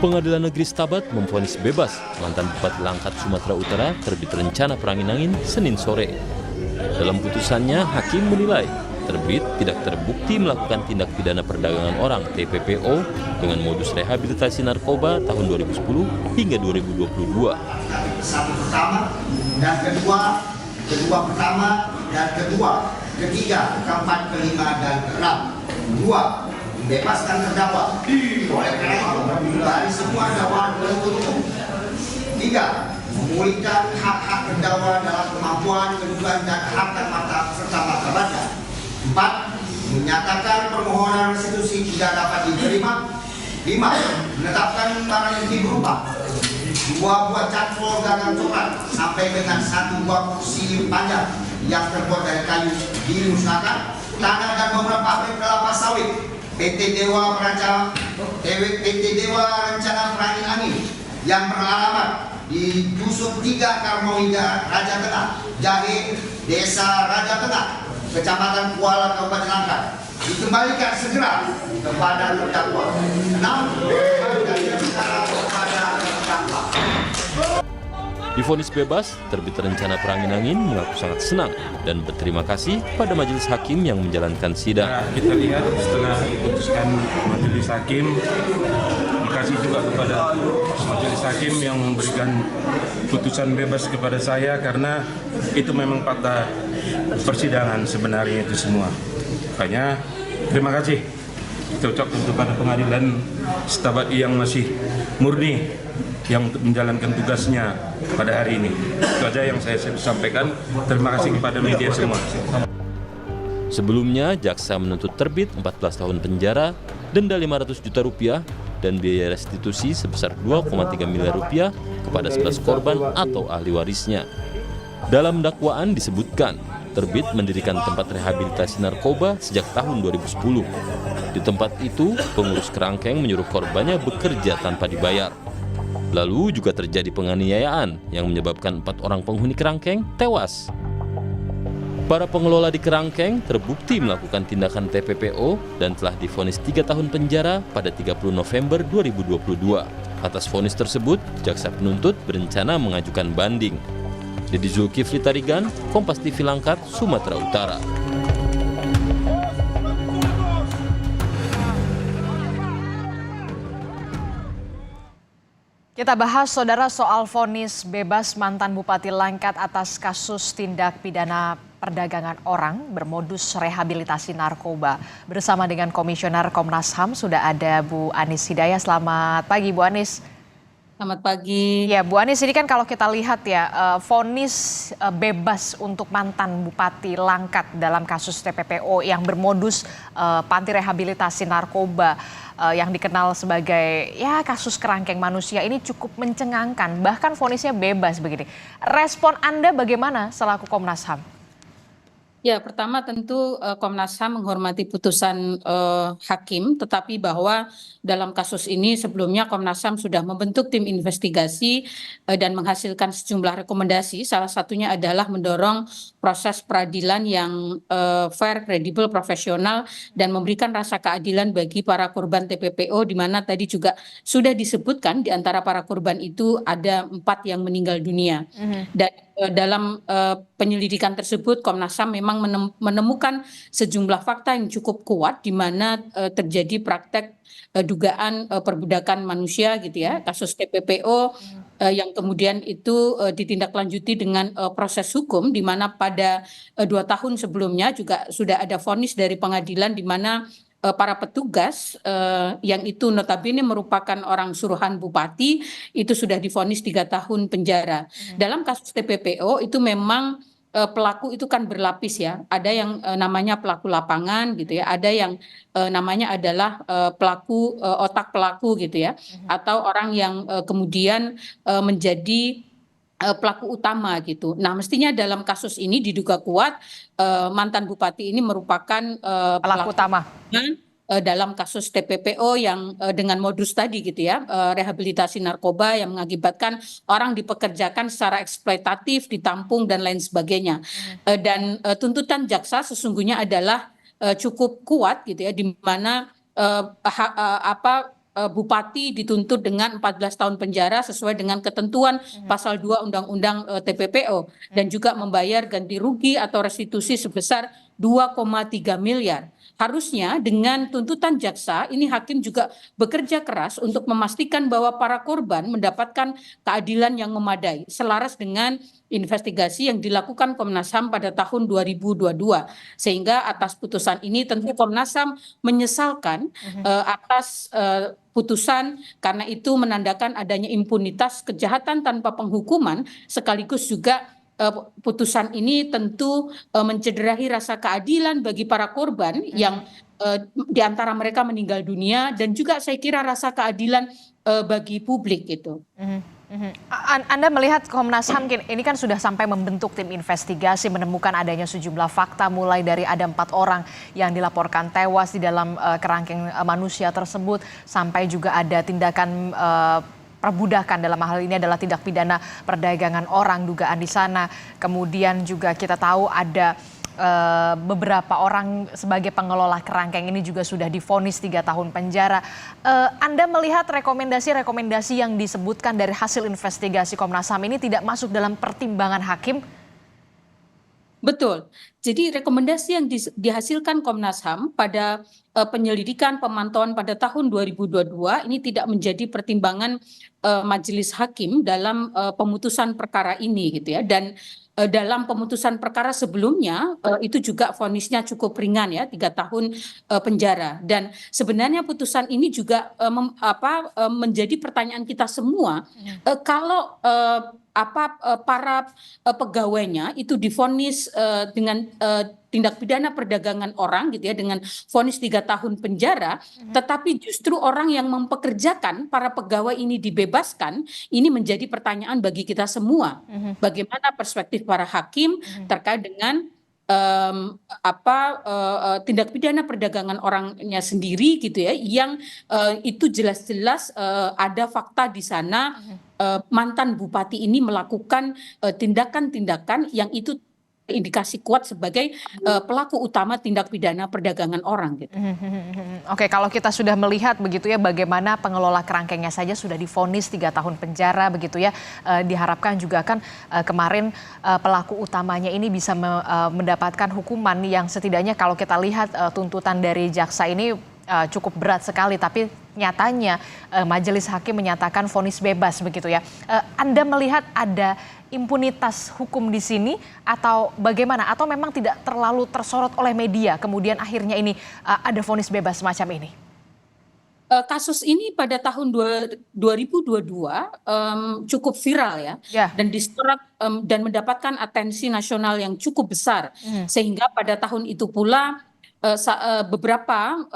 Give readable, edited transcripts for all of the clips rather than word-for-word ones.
Pengadilan Negeri Stabat memvonis bebas mantan Bupati Langkat, Sumatera Utara terbit rencana perangin-angin Senin sore. Dalam putusannya, hakim menilai terbit tidak terbukti melakukan tindak pidana perdagangan orang (TPPO) dengan modus rehabilitasi narkoba tahun 2010 hingga 2022. Satu pertama dan kedua pertama dan kedua, ketiga, keempat, kelima dan keenam. Dua, bebaskan terdakwa oleh karena itu dari semua dakwaan penuntut umum. Tiga, memulihkan hak-hak terdakwa dalam kemampuan, kedudukan dan harkat martabat serta martabatnya. Empat, menyatakan permohonan restitusi tidak dapat diterima. Lima, menetapkan barang bukti berupa 2 buah cangkul gagang coklat sampai dengan 1 buah kursi panjang yang terbuat dari kayu dimusnahkan. Tanah dan beberapa pabrik kelapa sawit PT Dewa Rencana Perangin Angin yang beralamat di Dusun 3 Karmowida, Raja Tengah, Jahe, Desa Raja Tengah, Kecamatan Kuala, Kabupaten Langkat, dikembalikan segera kepada terdakwa. 6. Kembalikan secara kepada terdakwa. Divonis bebas, terbit rencana perangin-angin mengaku sangat senang dan berterima kasih pada majelis hakim yang menjalankan sidang. Kita lihat setelah diputuskan majelis hakim, terima kasih juga kepada majelis hakim yang memberikan putusan bebas kepada saya karena itu memang fakta persidangan sebenarnya itu semua. Makanya terima kasih kita ucapkan kepada pengadilan Stabat yang masih murni yang menjalankan tugasnya pada hari ini. Itu aja yang saya sampaikan. Terima kasih kepada media semua. Sebelumnya, jaksa menuntut terbit 14 tahun penjara, denda 500 juta rupiah, dan biaya restitusi sebesar 2,3 miliar rupiah kepada 11 korban atau ahli warisnya. Dalam dakwaan disebutkan, terbit mendirikan tempat rehabilitasi narkoba sejak tahun 2010. Di tempat itu, pengurus kerangkeng menyuruh korbannya bekerja tanpa dibayar. Lalu juga terjadi penganiayaan yang menyebabkan 4 orang penghuni kerangkeng tewas. Para pengelola di kerangkeng terbukti melakukan tindakan TPPO dan telah divonis 3 tahun penjara pada 30 November 2022. Atas vonis tersebut, jaksa penuntut berencana mengajukan banding. Dedi Zulkifli Tarigan, Kompas TV Langkat, Sumatera Utara. Kita bahas, saudara, soal vonis bebas mantan Bupati Langkat atas kasus tindak pidana perdagangan orang bermodus rehabilitasi narkoba. Bersama dengan Komisioner Komnas HAM sudah ada Bu Anis Hidayah. Selamat pagi, Bu Anis. Selamat pagi. Ya, Bu Anis, ini kan kalau kita lihat ya, vonis bebas untuk mantan Bupati Langkat dalam kasus TPPO yang bermodus panti rehabilitasi narkoba yang dikenal sebagai ya kasus kerangkeng manusia ini cukup mencengangkan. Bahkan vonisnya bebas begini. Respon Anda bagaimana selaku Komnas HAM? Ya, pertama tentu Komnas HAM menghormati putusan hakim, tetapi bahwa dalam kasus ini sebelumnya Komnas HAM sudah membentuk tim investigasi dan menghasilkan sejumlah rekomendasi. Salah satunya adalah mendorong proses peradilan yang fair, kredibel, profesional, dan memberikan rasa keadilan bagi para korban TPPO, di mana tadi juga sudah disebutkan di antara para korban itu ada 4 yang meninggal dunia. Dan dalam penyelidikan tersebut Komnas HAM memang menemukan sejumlah fakta yang cukup kuat di mana terjadi praktek dugaan perbudakan manusia gitu ya, kasus TPPO yang kemudian itu ditindaklanjuti dengan proses hukum, di mana pada 2 tahun sebelumnya juga sudah ada vonis dari pengadilan di mana para petugas yang itu notabene merupakan orang suruhan bupati itu sudah divonis 3 tahun penjara. Dalam kasus TPPO itu memang pelaku itu kan berlapis ya. Ada yang namanya pelaku lapangan gitu ya, ada yang namanya adalah pelaku otak pelaku gitu ya, atau orang yang kemudian menjadi pelaku utama gitu. Nah, mestinya dalam kasus ini diduga kuat mantan bupati ini merupakan Pelaku utama dalam kasus TPPO yang dengan modus tadi gitu ya, rehabilitasi narkoba yang mengakibatkan orang dipekerjakan secara eksploitatif, ditampung dan lain sebagainya. Dan tuntutan jaksa sesungguhnya adalah cukup kuat gitu ya, di mana bupati dituntut dengan 14 tahun penjara sesuai dengan ketentuan pasal 2 Undang-Undang TPPO dan juga membayar ganti rugi atau restitusi sebesar 2,3 miliar. Harusnya dengan tuntutan jaksa ini hakim juga bekerja keras untuk memastikan bahwa para korban mendapatkan keadilan yang memadai selaras dengan investigasi yang dilakukan Komnas HAM pada tahun 2022. Sehingga atas putusan ini tentu Komnas HAM menyesalkan atas putusan karena itu menandakan adanya impunitas kejahatan tanpa penghukuman sekaligus juga putusan ini tentu mencederai rasa keadilan bagi para korban yang di antara mereka meninggal dunia dan juga saya kira rasa keadilan bagi publik itu. Anda melihat Komnas HAM ini kan sudah sampai membentuk tim investigasi menemukan adanya sejumlah fakta mulai dari ada 4 orang yang dilaporkan tewas di dalam kerangkeng manusia tersebut sampai juga ada tindakan perbudakan, dalam hal ini adalah tindak pidana perdagangan orang dugaan di sana. Kemudian juga kita tahu ada beberapa orang sebagai pengelola kerangkeng ini juga sudah divonis 3 tahun penjara. Anda melihat rekomendasi-rekomendasi yang disebutkan dari hasil investigasi Komnas HAM ini tidak masuk dalam pertimbangan hakim? Betul. Jadi rekomendasi yang dihasilkan Komnas HAM pada penyelidikan pemantauan pada tahun 2022 ini tidak menjadi pertimbangan majelis hakim dalam pemutusan perkara ini gitu ya. Dan dalam pemutusan perkara sebelumnya itu juga vonisnya cukup ringan ya, 3 tahun penjara. Dan sebenarnya putusan ini juga menjadi pertanyaan kita semua kalau para pegawainya itu divonis dengan tindak pidana perdagangan orang gitu ya dengan vonis 3 tahun penjara, tetapi justru orang yang mempekerjakan para pegawai ini dibebaskan, ini menjadi pertanyaan bagi kita semua. Bagaimana perspektif para hakim terkait dengan tindak pidana perdagangan orangnya sendiri gitu ya, yang itu jelas-jelas ada fakta di sana mantan bupati ini melakukan tindakan-tindakan yang itu indikasi kuat sebagai pelaku utama tindak pidana perdagangan orang gitu. Oke, kalau kita sudah melihat begitu ya bagaimana pengelola kerangkengnya saja sudah divonis 3 tahun penjara begitu ya, diharapkan juga kan kemarin pelaku utamanya ini bisa mendapatkan hukuman yang setidaknya kalau kita lihat tuntutan dari jaksa ini cukup berat sekali, tapi nyatanya majelis hakim menyatakan vonis bebas begitu ya. Anda melihat ada impunitas hukum di sini atau bagaimana? Atau memang tidak terlalu tersorot oleh media kemudian akhirnya ini ada vonis bebas semacam ini? Kasus ini pada tahun 2022 cukup viral ya, dan disorot dan mendapatkan atensi nasional yang cukup besar, sehingga pada tahun itu pula beberapa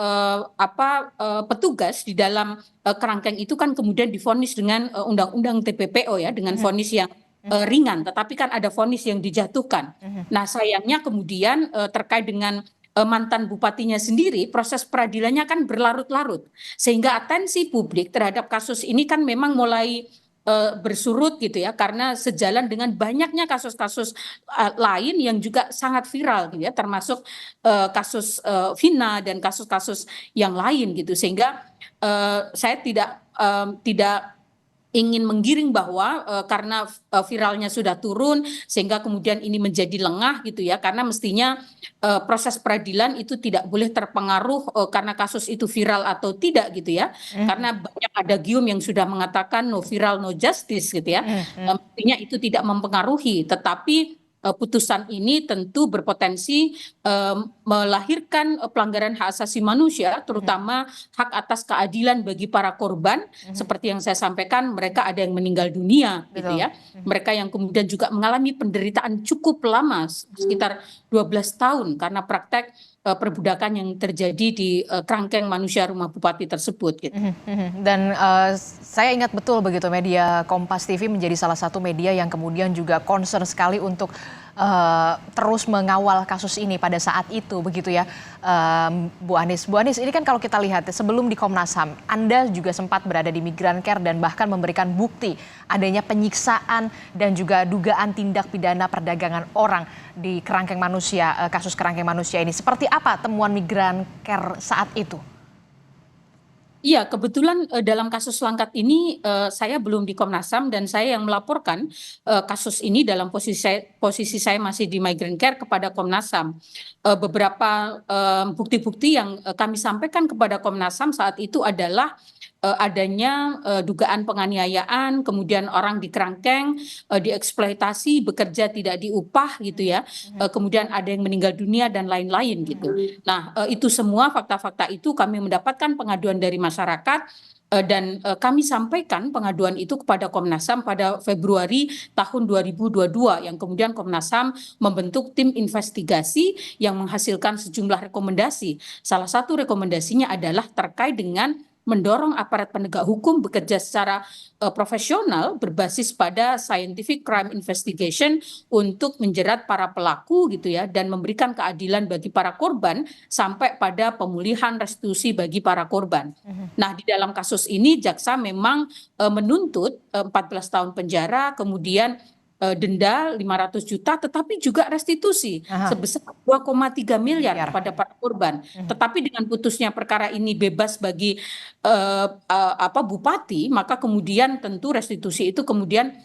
petugas di dalam kerangkeng itu kan kemudian divonis dengan undang-undang TPPO ya, dengan vonis yang ringan, tetapi kan ada vonis yang dijatuhkan. Nah sayangnya kemudian terkait dengan mantan bupatinya sendiri, proses peradilannya kan berlarut-larut, sehingga atensi publik terhadap kasus ini kan memang mulai bersurut gitu ya, karena sejalan dengan banyaknya kasus-kasus lain yang juga sangat viral gitu ya, termasuk kasus Vina dan kasus-kasus yang lain gitu, sehingga saya tidak ingin menggiring bahwa karena viralnya sudah turun sehingga kemudian ini menjadi lengah gitu ya, karena mestinya proses peradilan itu tidak boleh terpengaruh karena kasus itu viral atau tidak gitu ya, karena banyak ada gium yang sudah mengatakan no viral no justice gitu ya, mestinya itu tidak mempengaruhi, tetapi putusan ini tentu berpotensi melahirkan pelanggaran hak asasi manusia, terutama hak atas keadilan bagi para korban. Seperti yang saya sampaikan, mereka ada yang meninggal dunia gitu ya. Mereka yang kemudian juga mengalami penderitaan cukup lama, sekitar 12 tahun karena praktek perbudakan yang terjadi di kerangkeng manusia rumah bupati tersebut gitu. Dan saya ingat betul begitu media Kompas TV menjadi salah satu media yang kemudian juga concern sekali untuk terus mengawal kasus ini pada saat itu begitu ya, Bu Anies. Bu Anies, ini kan kalau kita lihat sebelum di Komnas HAM, Anda juga sempat berada di Migrancare dan bahkan memberikan bukti adanya penyiksaan dan juga dugaan tindak pidana perdagangan orang di kerangkeng manusia, kasus kerangkeng manusia ini. Seperti apa temuan Migrancare saat itu? Iya, kebetulan dalam kasus Langkat ini saya belum di Komnas HAM dan saya yang melaporkan kasus ini dalam posisi saya masih di Migrant Care kepada Komnas HAM. Beberapa bukti-bukti yang kami sampaikan kepada Komnas HAM saat itu adalah adanya dugaan penganiayaan, kemudian orang dikerangkeng, dieksploitasi, bekerja tidak diupah gitu ya, kemudian ada yang meninggal dunia dan lain-lain gitu. Nah, itu semua fakta-fakta itu kami mendapatkan pengaduan dari masyarakat dan kami sampaikan pengaduan itu kepada Komnas HAM pada Februari tahun 2022 yang kemudian Komnas HAM membentuk tim investigasi yang menghasilkan sejumlah rekomendasi. Salah satu rekomendasinya adalah terkait dengan mendorong aparat penegak hukum bekerja secara profesional berbasis pada scientific crime investigation untuk menjerat para pelaku gitu ya dan memberikan keadilan bagi para korban sampai pada pemulihan restitusi bagi para korban. Nah, di dalam kasus ini jaksa memang menuntut 14 tahun penjara, kemudian denda 500 juta tetapi juga restitusi sebesar 2,3 miliar kepada para korban. Tetapi dengan putusnya perkara ini bebas bagi bupati, maka kemudian tentu restitusi itu kemudian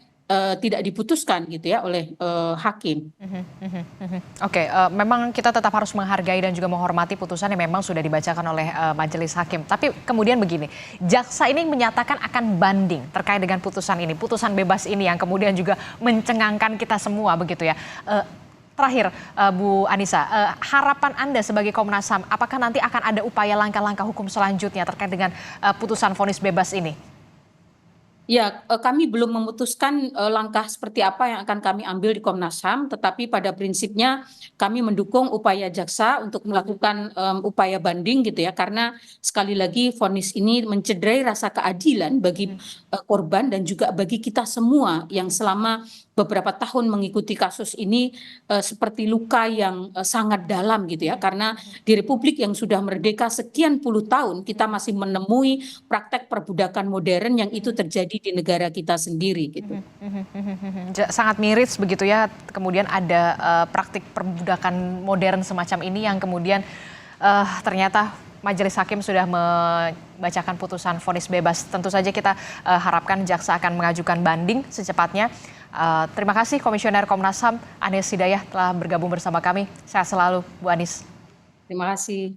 tidak diputuskan gitu ya oleh hakim. Oke, memang kita tetap harus menghargai dan juga menghormati putusan yang memang sudah dibacakan oleh majelis hakim. Tapi kemudian begini, jaksa ini menyatakan akan banding terkait dengan putusan ini, putusan bebas ini yang kemudian juga mencengangkan kita semua begitu ya. Terakhir, Bu Anissa, harapan Anda sebagai Komnas HAM, apakah nanti akan ada upaya langkah-langkah hukum selanjutnya terkait dengan putusan vonis bebas ini? Ya, kami belum memutuskan langkah seperti apa yang akan kami ambil di Komnas HAM, tetapi pada prinsipnya kami mendukung upaya jaksa untuk melakukan upaya banding gitu ya, karena sekali lagi vonis ini mencederai rasa keadilan bagi korban dan juga bagi kita semua yang selama beberapa tahun mengikuti kasus ini seperti luka yang sangat dalam gitu ya, karena di Republik yang sudah merdeka sekian puluh tahun kita masih menemui praktek perbudakan modern yang itu terjadi di negara kita sendiri gitu. Sangat miris begitu ya, kemudian ada praktik perbudakan modern semacam ini yang kemudian ternyata majelis hakim sudah membacakan putusan vonis bebas. Tentu saja kita harapkan jaksa akan mengajukan banding secepatnya. Terima kasih Komisioner Komnas HAM Anies Hidayah telah bergabung bersama kami. Sehat selalu Bu Anies. Terima kasih.